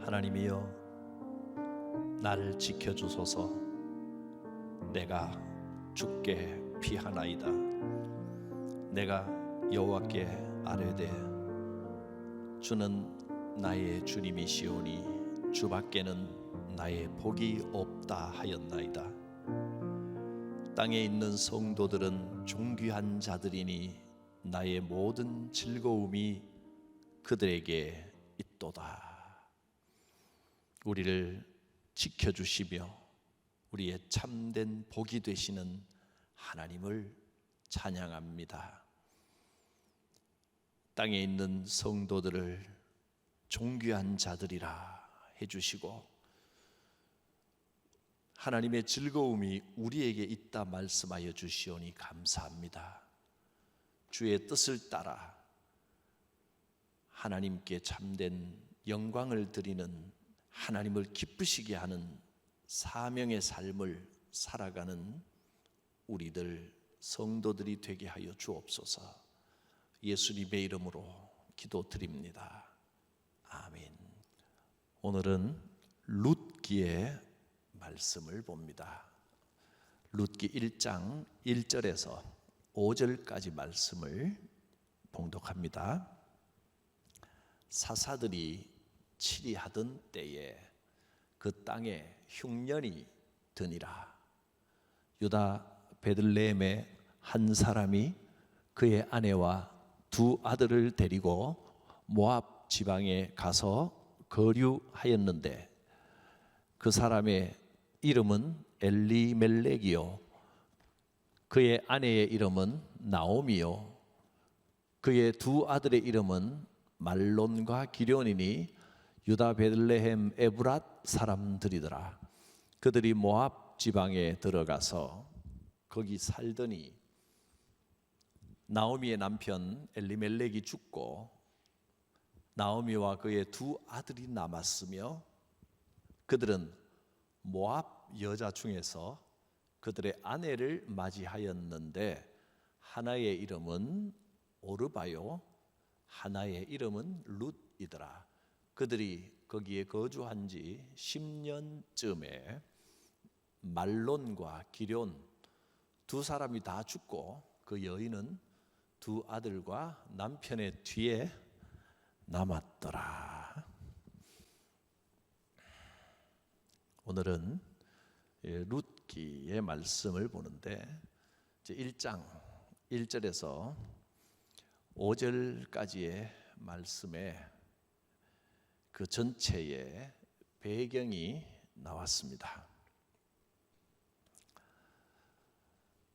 하나님이여, 나를 지켜주소서. 내가 주께 피하나이다. 내가 여호와께 아뢰되 주는 나의 주님이시오니 주밖에는 나의 복이 없다 하였나이다. 땅에 있는 성도들은 존귀한 자들이니 나의 모든 즐거움이 그들에게 있도다. 우리를 지켜주시며 우리의 참된 복이 되시는 하나님을 찬양합니다. 땅에 있는 성도들을 존귀한 자들이라 해주시고 하나님의 즐거움이 우리에게 있다 말씀하여 주시오니 감사합니다. 주의 뜻을 따라 하나님께 참된 영광을 드리는, 하나님을 기쁘시게 하는 사명의 삶을 살아가는 우리들 성도들이 되게 하여 주옵소서. 예수님의 이름으로 기도드립니다. 아멘. 오늘은 룻기의 말씀을 봅니다. 룻기 1장 1절에서 5절까지 말씀을 봉독합니다. 사사들이 치리하던 때에 그 땅에 흉년이 드니라. 유다 베들레헴의 한 사람이 그의 아내와 두 아들을 데리고 모압 지방에 가서 거류하였는데 그 사람의 이름은 엘리멜렉이요 그의 아내의 이름은 나오미요 그의 두 아들의 이름은 말론과 기련이니 유다 베들레헴 에브랏 사람들이더라. 그들이 모압 지방에 들어가서 거기 살더니 나오미의 남편 엘리멜렉이 죽고 나오미와 그의 두 아들이 남았으며 그들은 모압 여자 중에서 그들의 아내를 맞이하였는데 하나의 이름은 오르바요 하나의 이름은 룻이더라. 그들이 거기에 거주한 지 10년쯤에 말론과 기련 두 사람이 다 죽고 그 여인은 두 아들과 남편의 뒤에 남았더라. 오늘은 룻기의 말씀을 보는데 1장 1절에서 5절까지의 말씀에 그 전체의 배경이 나왔습니다.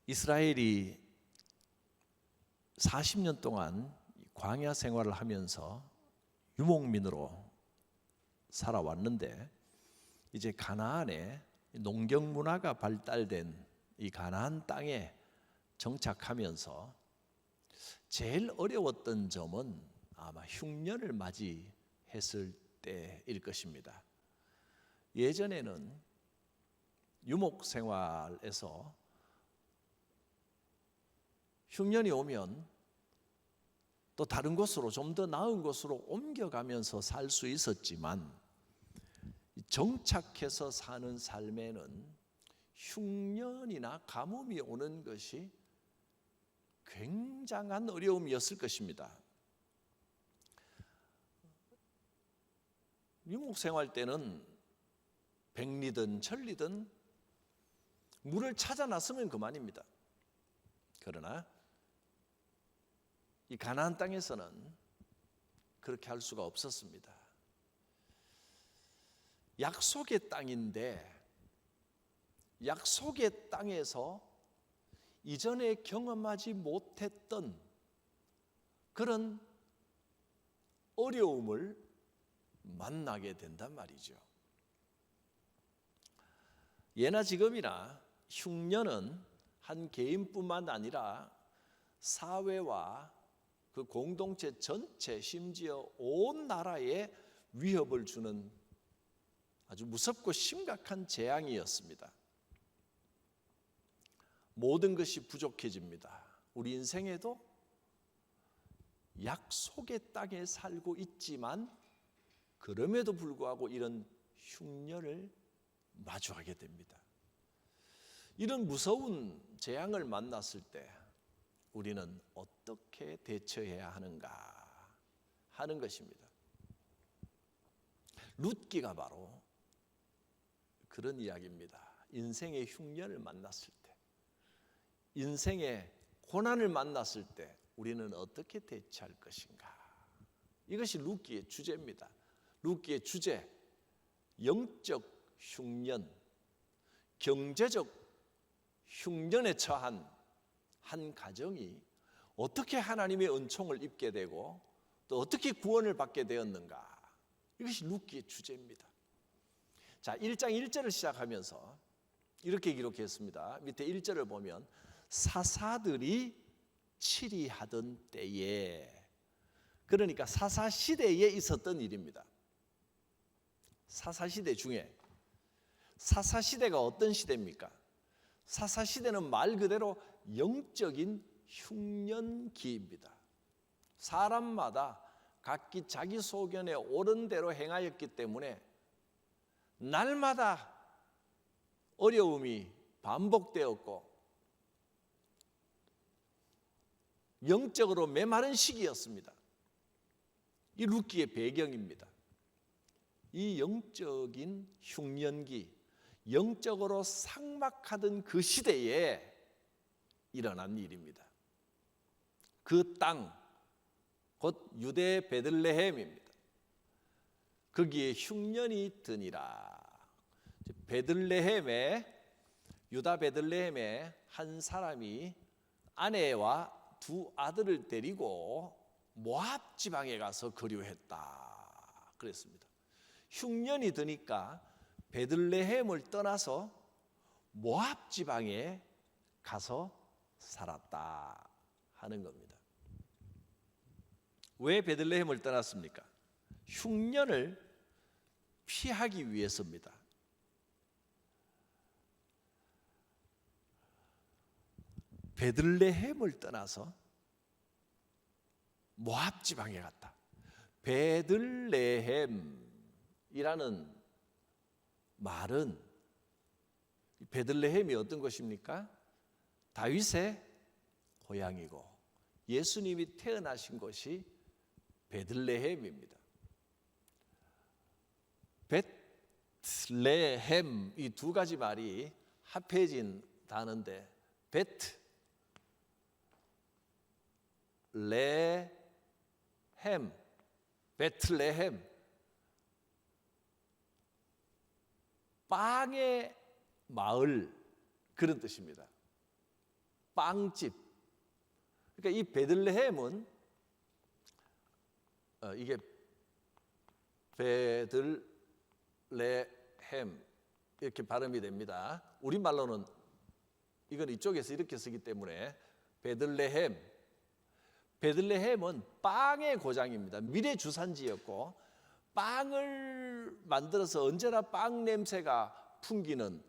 이스라엘이 40년 동안 광야 생활을 하면서 유목민으로 살아왔는데 이제 가나안에 농경 문화가 발달된 이 가나안 땅에 정착하면서 제일 어려웠던 점은 아마 흉년을 맞이했을 때일 것입니다. 예전에는 유목 생활에서 흉년이 오면 또 다른 곳으로 좀 더 나은 곳으로 옮겨가면서 살 수 있었지만 정착해서 사는 삶에는 흉년이나 가뭄이 오는 것이 굉장한 어려움이었을 것입니다. 유목 생활 때는 백리든 천리든 물을 찾아 놨으면 그만입니다. 그러나 이 가나안 땅에서는 그렇게 할 수가 없었습니다. 약속의 땅인데 약속의 땅에서 이전에 경험하지 못했던 그런 어려움을 만나게 된단 말이죠. 예나 지금이나 흉년은 한 개인뿐만 아니라 사회와 그 공동체 전체, 심지어 온 나라에 위협을 주는 아주 무섭고 심각한 재앙이었습니다. 모든 것이 부족해집니다. 우리 인생에도 약속의 땅에 살고 있지만 그럼에도 불구하고 이런 흉년을 마주하게 됩니다. 이런 무서운 재앙을 만났을 때 우리는 어떻게 대처해야 하는가 하는 것입니다. 룻기가 바로 그런 이야기입니다. 인생의 흉년을 만났을 때, 인생의 고난을 만났을 때 우리는 어떻게 대처할 것인가. 이것이 룻기의 주제입니다. 룻기의 주제, 영적 흉년, 경제적 흉년에 처한 한 가정이 어떻게 하나님의 은총을 입게 되고 또 어떻게 구원을 받게 되었는가. 이것이 룻기의 주제입니다. 자, 1장 1절을 시작하면서 이렇게 기록했습니다. 밑에 1절을 보면 사사들이 치리하던 때에, 그러니까 사사시대에 있었던 일입니다. 사사시대 중에, 사사시대가 어떤 시대입니까? 사사시대는 말 그대로 영적인 흉년기입니다. 사람마다 각기 자기 소견에 옳은 대로 행하였기 때문에 날마다 어려움이 반복되었고 영적으로 메마른 시기였습니다. 이 룻기의 배경입니다. 이 영적인 흉년기, 영적으로 삭막하던 그 시대에 일어난 일입니다. 그 땅, 곧 유대 베들레헴입니다. 거기에 흉년이 드니라. 유다 베들레헴에 한 사람이 아내와 두 아들을 데리고 모압 지방에 가서 거류했다 그랬습니다. 흉년이 드니까 베들레헴을 떠나서 모압 지방에 가서 살았다 하는 겁니다. 왜 베들레헴을 떠났습니까? 흉년을 피하기 위해서입니다. 베들레헴을 떠나서 모압 지방에 갔다. 베들레헴이라는 말은, 베들레헴이 어떤 것입니까? 다윗의 고향이고 예수님이 태어나신 곳이 베들레헴입니다. 베틀레헴, 이 두 가지 말이 합해진 단어인데 베틀레헴, 빵의 마을, 그런 뜻입니다. 빵집. 그러니까 이 베들레헴은 이게 베들레헴 이렇게 발음이 됩니다. 우리말로는 이건 이쪽에서 이렇게 쓰기 때문에 베들레헴은 빵의 고장입니다. 밀의 주산지였고 빵을 만들어서 언제나 빵 냄새가 풍기는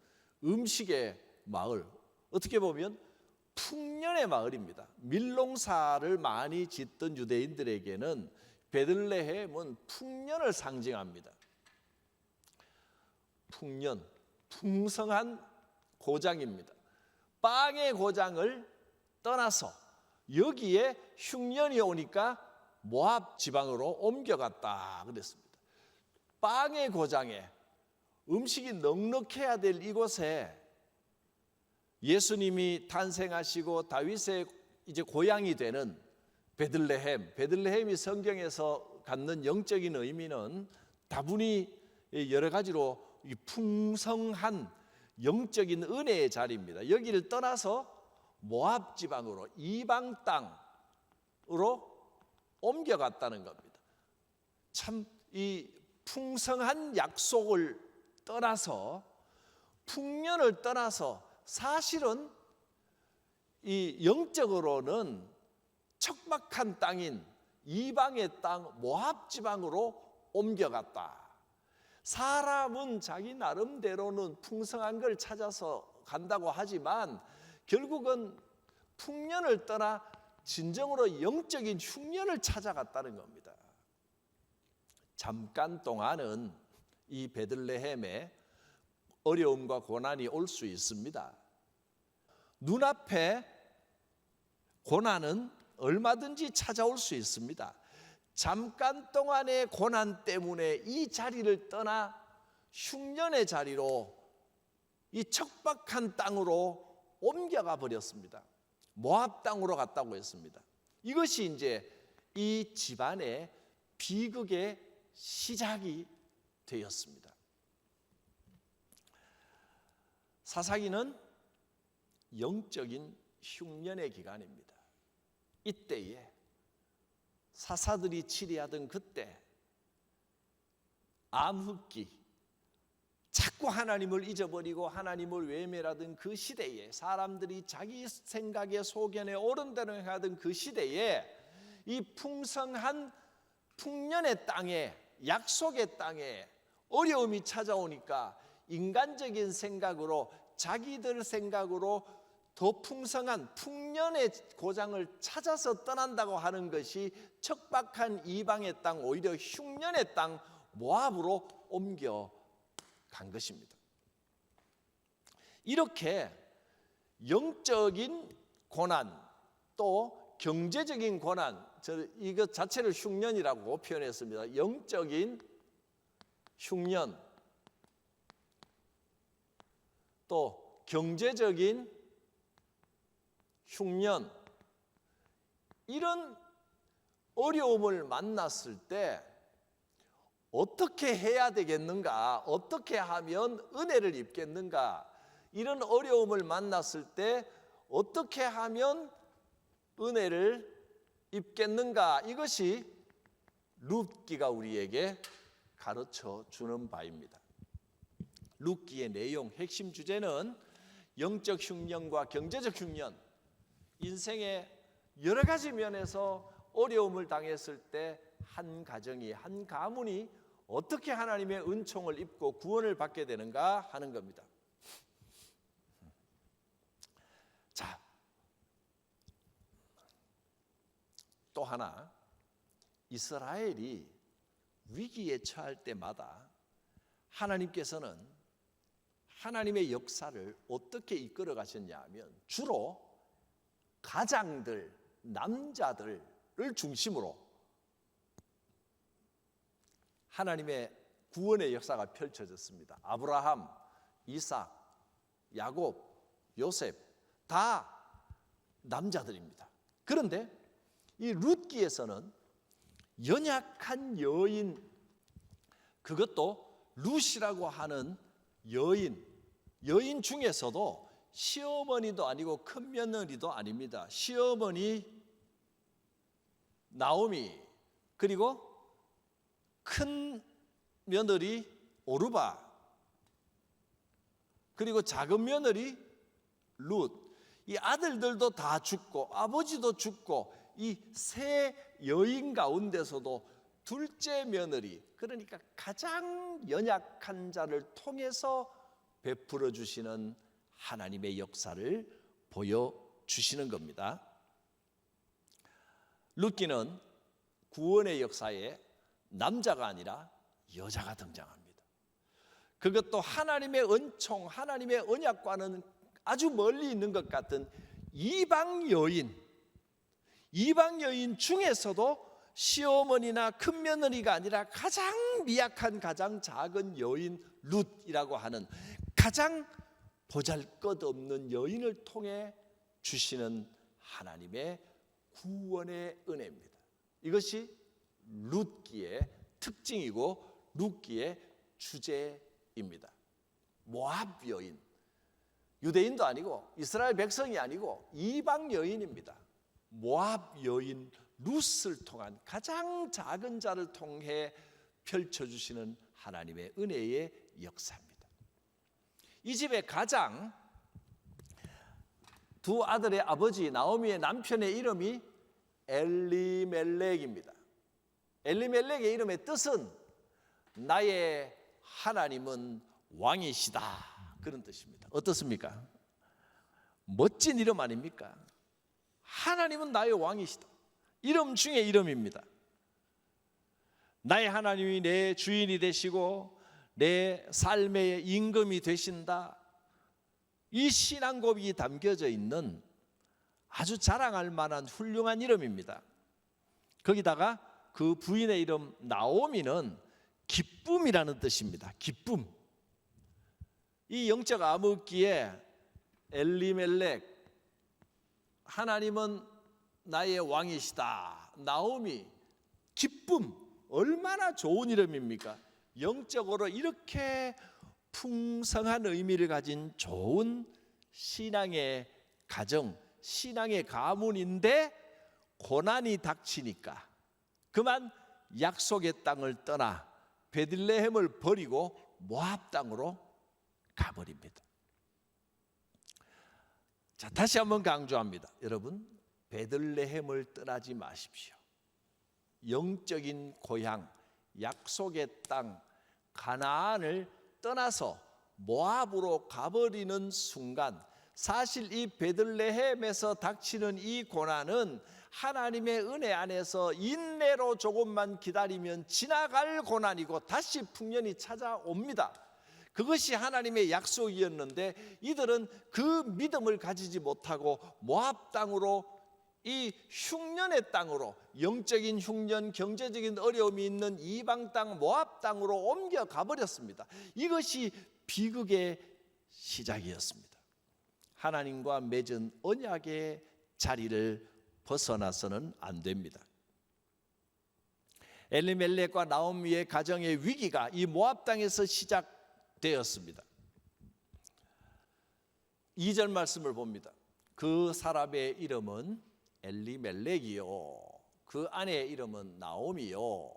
음식의 마을, 어떻게 보면 풍년의 마을입니다. 밀농사를 많이 짓던 유대인들에게는 베들레헴은 풍년을 상징합니다. 풍년, 풍성한 고장입니다. 빵의 고장을 떠나서 여기에 흉년이 오니까 모압 지방으로 옮겨갔다 그랬습니다. 빵의 고장에 음식이 넉넉해야 될 이곳에 예수님이 탄생하시고 다윗의 이제 고향이 되는 베들레헴이 성경에서 갖는 영적인 의미는 다분히 여러 가지로 풍성한 영적인 은혜의 자리입니다. 여기를 떠나서 모압 지방으로, 이방 땅으로 옮겨갔다는 겁니다. 참 이 풍성한 약속을 떠나서, 풍년을 떠나서 사실은 이 영적으로는 척박한 땅인 이방의 땅 모압 지방으로 옮겨갔다. 사람은 자기 나름대로는 풍성한 걸 찾아서 간다고 하지만 결국은 풍년을 떠나 진정으로 영적인 흉년을 찾아갔다는 겁니다. 잠깐 동안은 이 베들레헴에 어려움과 고난이 올 수 있습니다. 눈앞에 고난은 얼마든지 찾아올 수 있습니다. 잠깐 동안의 고난 때문에 이 자리를 떠나 흉년의 자리로, 이 척박한 땅으로 옮겨가 버렸습니다. 모압 땅으로 갔다고 했습니다. 이것이 이제 이 집안의 비극의 시작이 되었습니다. 사사기는 영적인 흉년의 기간입니다. 이때에 사사들이 치리하던 그때 암흑기, 자꾸 하나님을 잊어버리고 하나님을 외면하던 그 시대에, 사람들이 자기 생각에 소견에 옳은 대로 하던 그 시대에 이 풍성한 풍년의 땅에, 약속의 땅에 어려움이 찾아오니까 인간적인 생각으로, 자기들 생각으로 더 풍성한 풍년의 고장을 찾아서 떠난다고 하는 것이 척박한 이방의 땅, 오히려 흉년의 땅 모압으로 옮겨간 것입니다. 이렇게 영적인 고난, 또 경제적인 고난, 이것 자체를 흉년이라고 표현했습니다. 영적인 흉년, 또 경제적인 흉년, 이런 어려움을 만났을 때 어떻게 해야 되겠는가? 어떻게 하면 은혜를 입겠는가? 이런 어려움을 만났을 때 어떻게 하면 은혜를 입겠는가? 이것이 룻기가 우리에게 가르쳐 주는 바입니다. 룻기의 내용, 핵심 주제는 영적 흉년과 경제적 흉년, 인생의 여러 가지 면에서 어려움을 당했을 때 한 가정이, 한 가문이 어떻게 하나님의 은총을 입고 구원을 받게 되는가 하는 겁니다. 자, 또 하나, 이스라엘이 위기에 처할 때마다 하나님께서는 하나님의 역사를 어떻게 이끌어 가셨냐 하면 주로 가장들, 남자들을 중심으로 하나님의 구원의 역사가 펼쳐졌습니다. 아브라함, 이삭, 야곱, 요셉 다 남자들입니다. 그런데 이 룻기에서는 연약한 여인, 그것도 룻이라고 하는 여인 중에서도 시어머니도 아니고 큰 며느리도 아닙니다. 시어머니 나오미, 그리고 큰 며느리 오르바, 그리고 작은 며느리 룻, 이 아들들도 다 죽고 아버지도 죽고 이 세 여인 가운데서도 둘째 며느리, 그러니까 가장 연약한 자를 통해서 베풀어 주시는 하나님의 역사를 보여주시는 겁니다. 룻기는 구원의 역사에 남자가 아니라 여자가 등장합니다. 그것도 하나님의 은총, 하나님의 언약과는 아주 멀리 있는 것 같은 이방 여인 중에서도 시어머니나 큰 며느리가 아니라 가장 미약한, 가장 작은 여인 룻이라고 하는 가장 보잘것없는 여인을 통해 주시는 하나님의 구원의 은혜입니다. 이것이 룻기의 특징이고 룻기의 주제입니다. 모압 여인, 유대인도 아니고 이스라엘 백성이 아니고 이방 여인입니다. 모압 여인 룻을 통한 가장 작은 자를 통해 펼쳐주시는 하나님의 은혜의 역사입니다. 이 집의 가장 두 아들의 아버지 나오미의 남편의 이름이 엘리멜렉입니다. 엘리멜렉의 이름의 뜻은 나의 하나님은 왕이시다, 그런 뜻입니다. 어떻습니까? 멋진 이름 아닙니까? 하나님은 나의 왕이시다. 이름 중에 이름입니다. 나의 하나님이 내 주인이 되시고 내 삶의 임금이 되신다. 이 신앙 고백이 담겨져 있는 아주 자랑할 만한 훌륭한 이름입니다. 거기다가 그 부인의 이름 나오미는 기쁨이라는 뜻입니다. 기쁨. 이 영적 암흑기에 엘리멜렉, 하나님은 나의 왕이시다. 나오미, 기쁨. 얼마나 좋은 이름입니까? 영적으로 이렇게 풍성한 의미를 가진 좋은 신앙의 가정, 신앙의 가문인데 고난이 닥치니까 그만 약속의 땅을 떠나 베들레헴을 버리고 모압 땅으로 가버립니다. 자, 다시 한번 강조합니다. 여러분, 베들레헴을 떠나지 마십시오. 영적인 고향, 약속의 땅 가나안을 떠나서 모압으로 가버리는 순간, 사실 이 베들레헴에서 닥치는 이 고난은 하나님의 은혜 안에서 인내로 조금만 기다리면 지나갈 고난이고 다시 풍년이 찾아옵니다. 그것이 하나님의 약속이었는데 이들은 그 믿음을 가지지 못하고 모압 땅으로, 이 흉년의 땅으로, 영적인 흉년, 경제적인 어려움이 있는 이방 땅 모압 땅으로 옮겨가 버렸습니다. 이것이 비극의 시작이었습니다. 하나님과 맺은 언약의 자리를 벗어나서는 안 됩니다. 엘리멜렉과 나오미의 가정의 위기가 이 모압 땅에서 시작되었습니다. 2절 말씀을 봅니다. 그 사람의 이름은 엘리멜렉이요, 그 아내의 이름은 나오미요,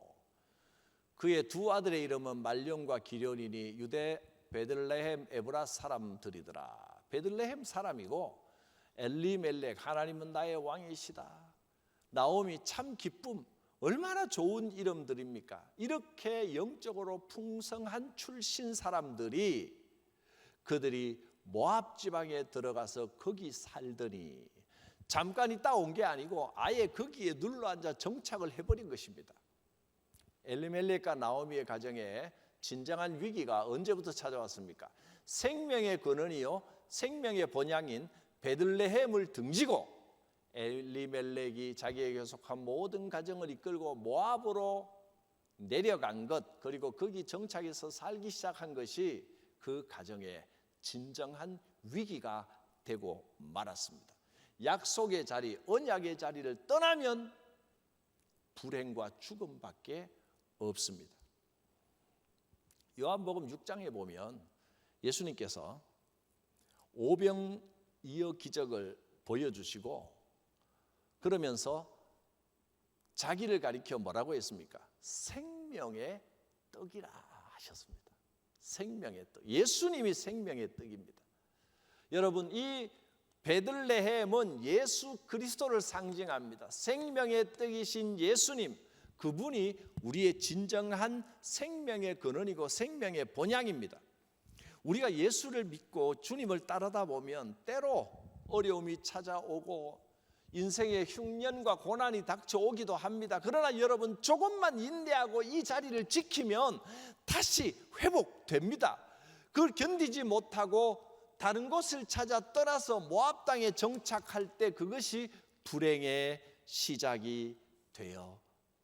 그의 두 아들의 이름은 말론과 기련이니 유대 베들레헴 에브라 사람들이더라. 베들레헴 사람이고 엘리멜렉, 하나님은 나의 왕이시다. 나오미, 참 기쁨. 얼마나 좋은 이름들입니까? 이렇게 영적으로 풍성한 출신 사람들이 그들이 모압 지방에 들어가서 거기 살더니 잠깐 있다 온 게 아니고 아예 거기에 눌러앉아 정착을 해버린 것입니다. 엘리멜렉과 나오미의 가정에 진정한 위기가 언제부터 찾아왔습니까? 생명의 근원이요, 생명의 본향인 베들레헴을 등지고 엘리멜렉이 자기에게 속한 모든 가정을 이끌고 모압으로 내려간 것, 그리고 거기 정착해서 살기 시작한 것이 그 가정의 진정한 위기가 되고 말았습니다. 약속의 자리, 언약의 자리를 떠나면 불행과 죽음밖에 없습니다. 요한복음 6장에 보면 예수님께서 오병이어 기적을 보여주시고 그러면서 자기를 가리켜 뭐라고 했습니까? 생명의 떡이라 하셨습니다. 생명의 떡. 예수님이 생명의 떡입니다. 여러분, 이 베들레헴은 예수 그리스도를 상징합니다. 생명의 떡이신 예수님, 그분이 우리의 진정한 생명의 근원이고 생명의 본향입니다. 우리가 예수를 믿고 주님을 따르다 보면 때로 어려움이 찾아오고 인생의 흉년과 고난이 닥쳐오기도 합니다. 그러나 여러분, 조금만 인내하고 이 자리를 지키면 다시 회복됩니다. 그걸 견디지 못하고 다른 곳을 찾아 떠나서 모압 땅에 정착할 때 그것이 불행의 시작이 되어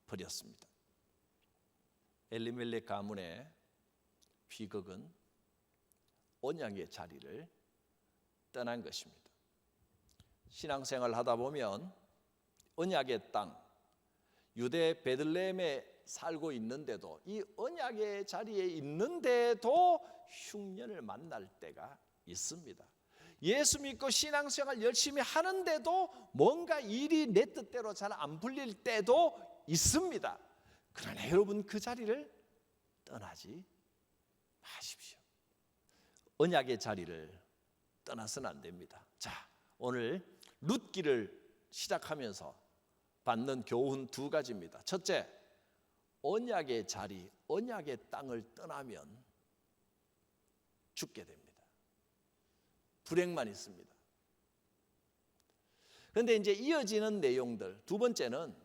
버렸습니다. 엘리멜렉 가문의 비극은 언약의 자리를 떠난 것입니다. 신앙생활을 하다 보면 언약의 땅, 유대 베들레헴에 살고 있는데도 이 언약의 자리에 있는데도 흉년을 만날 때가 있습니다. 예수 믿고 신앙생활 열심히 하는데도 뭔가 일이 내 뜻대로 잘 안 풀릴 때도 있습니다. 그러나 여러분, 그 자리를 떠나지 마십시오. 언약의 자리를 떠나서는 안 됩니다. 자, 오늘 룻기를 시작하면서 받는 교훈 두 가지입니다. 첫째, 언약의 자리, 언약의 땅을 떠나면 죽게 됩니다. 불행만 있습니다. 그런데 이제 이어지는 내용들, 두 번째는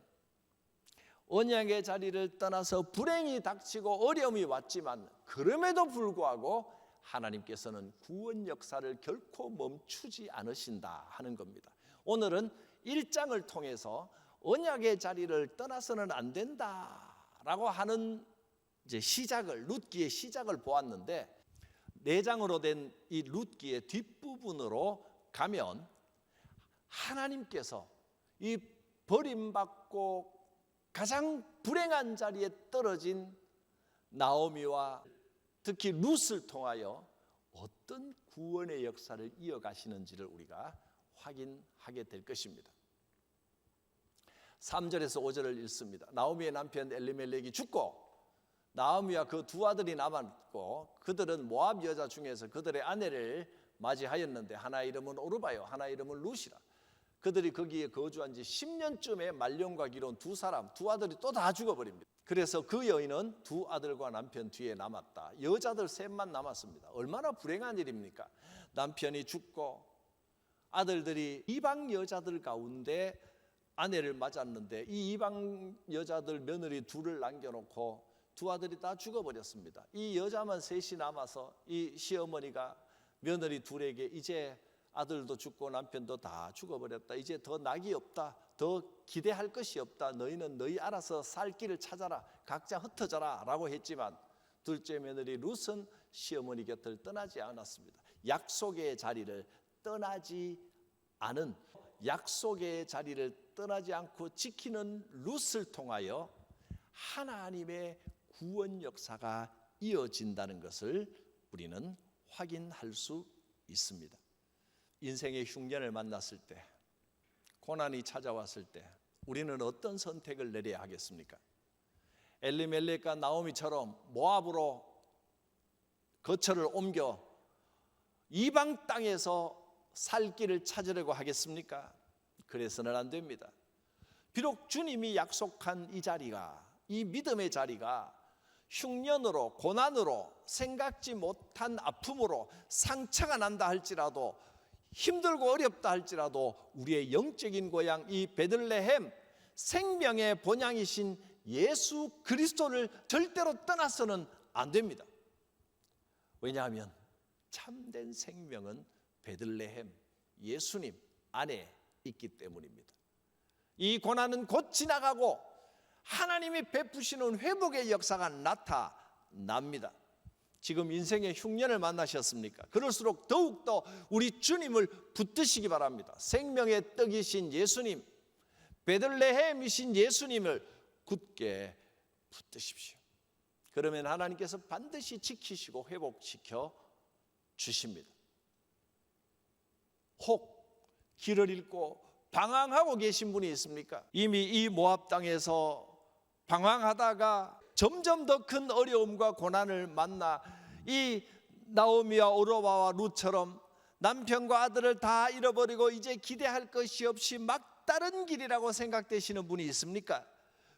언약의 자리를 떠나서 불행이 닥치고 어려움이 왔지만 그럼에도 불구하고 하나님께서는 구원 역사를 결코 멈추지 않으신다 하는 겁니다. 오늘은 1장을 통해서 언약의 자리를 떠나서는 안 된다라고 하는 이제 룻기의 시작을 보았는데, 4장으로 된 이 룻기의 뒷부분으로 가면 하나님께서 이 버림받고 가장 불행한 자리에 떨어진 나오미와 특히 룻을 통하여 어떤 구원의 역사를 이어가시는지를 우리가 확인하게 될 것입니다. 3절에서 5절을 읽습니다. 나오미의 남편 엘리멜렉이 죽고 나오미와 그 두 아들이 남았고, 그들은 모압 여자 중에서 그들의 아내를 맞이하였는데 하나 이름은 오르바요 하나 이름은 룻이라. 그들이 거기에 거주한 지 10년쯤에 말년과 기로운 두 아들이 또 다 죽어버립니다. 그래서 그 여인은 두 아들과 남편 뒤에 남았다. 여자들 셋만 남았습니다. 얼마나 불행한 일입니까? 남편이 죽고 아들들이 이방 여자들 가운데 아내를 맞았는데 이 이방 여자들 며느리 둘을 남겨놓고 두 아들이 다 죽어버렸습니다. 이 여자만 셋이 남아서 이 시어머니가 며느리 둘에게 이제 아들도 죽고 남편도 다 죽어버렸다. 이제 더 낙이 없다. 더 기대할 것이 없다. 너희는 너희 알아서 살 길을 찾아라. 각자 흩어져라 라고 했지만 둘째 며느리 룻은 시어머니 곁을 떠나지 않았습니다. 약속의 자리를 떠나지 않은, 약속의 자리를 떠나지 않고 지키는 룻을 통하여 하나님의 구원 역사가 이어진다는 것을 우리는 확인할 수 있습니다. 인생의 흉년을 만났을 때, 고난이 찾아왔을 때 우리는 어떤 선택을 내려야 하겠습니까? 엘리멜렉과 나오미처럼 모압으로 거처를 옮겨 이방 땅에서 살 길을 찾으려고 하겠습니까? 그래서는 안 됩니다. 비록 주님이 약속한 이 자리가, 이 믿음의 자리가 흉년으로, 고난으로, 생각지 못한 아픔으로 상처가 난다 할지라도, 힘들고 어렵다 할지라도 우리의 영적인 고향 이 베들레헴, 생명의 본향이신 예수 그리스도를 절대로 떠나서는 안 됩니다. 왜냐하면 참된 생명은 베들레헴 예수님 안에 있기 때문입니다. 이 고난은 곧 지나가고 하나님이 베푸시는 회복의 역사가 나타납니다. 지금 인생의 흉년을 만나셨습니까? 그럴수록 더욱더 우리 주님을 붙드시기 바랍니다. 생명의 떡이신 예수님, 베들레헴이신 예수님을 굳게 붙드십시오. 그러면 하나님께서 반드시 지키시고 회복시켜 주십니다. 혹 길을 잃고 방황하고 계신 분이 있습니까? 이미 이 모압 땅에서 방황하다가 점점 더 큰 어려움과 고난을 만나 이 나오미와 오르바와 룻처럼 남편과 아들을 다 잃어버리고 이제 기대할 것이 없이 막다른 길이라고 생각되시는 분이 있습니까?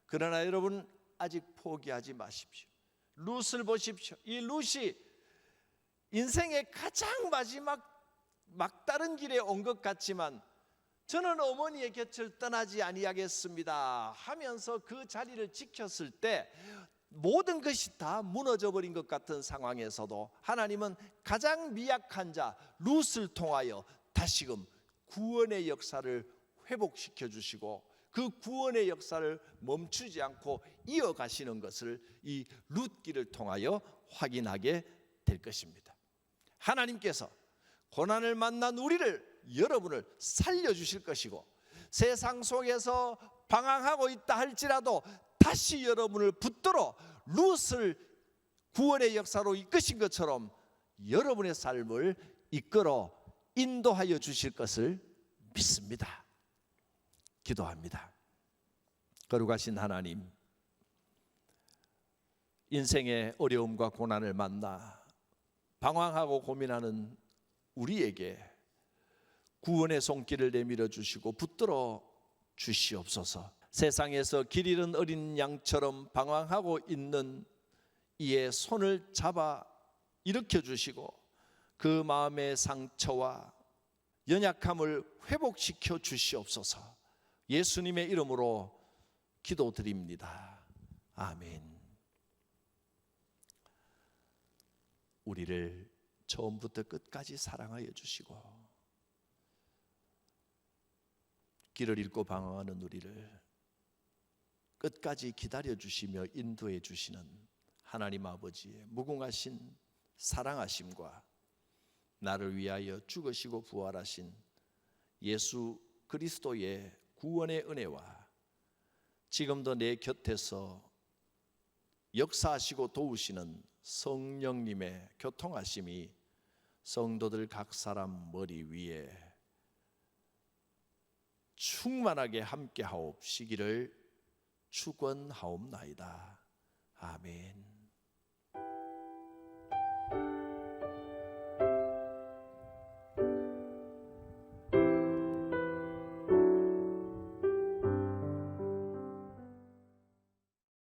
그러나 여러분 아직 포기하지 마십시오. 룻을 보십시오. 이 룻이 인생의 가장 마지막 막다른 길에 온 것 같지만 저는 어머니의 곁을 떠나지 아니하겠습니다 하면서 그 자리를 지켰을 때 모든 것이 다 무너져 버린 것 같은 상황에서도 하나님은 가장 미약한 자 룻을 통하여 다시금 구원의 역사를 회복시켜 주시고 그 구원의 역사를 멈추지 않고 이어가시는 것을 이 룻기를 통하여 확인하게 될 것입니다. 하나님께서 고난을 만난 우리를, 여러분을 살려주실 것이고 세상 속에서 방황하고 있다 할지라도 다시 여러분을 붙들어 룻을 구원의 역사로 이끄신 것처럼 여러분의 삶을 이끌어 인도하여 주실 것을 믿습니다. 기도합니다. 거룩하신 하나님, 인생의 어려움과 고난을 만나 방황하고 고민하는 우리에게 구원의 손길을 내밀어 주시고 붙들어 주시옵소서. 세상에서 길 잃은 어린 양처럼 방황하고 있는 이의 손을 잡아 일으켜 주시고 그 마음의 상처와 연약함을 회복시켜 주시옵소서. 예수님의 이름으로 기도드립니다. 아멘. 우리를 처음부터 끝까지 사랑하여 주시고 길을 잃고 방황하는 우리를 끝까지 기다려 주시며 인도해 주시는 하나님 아버지의 무궁하신 사랑하심과 나를 위하여 죽으시고 부활하신 예수 그리스도의 구원의 은혜와 지금도 내 곁에서 역사하시고 도우시는 성령님의 교통하심이 성도들 각 사람 머리 위에 충만하게 함께하옵시기를 축원하옵나이다. 아멘.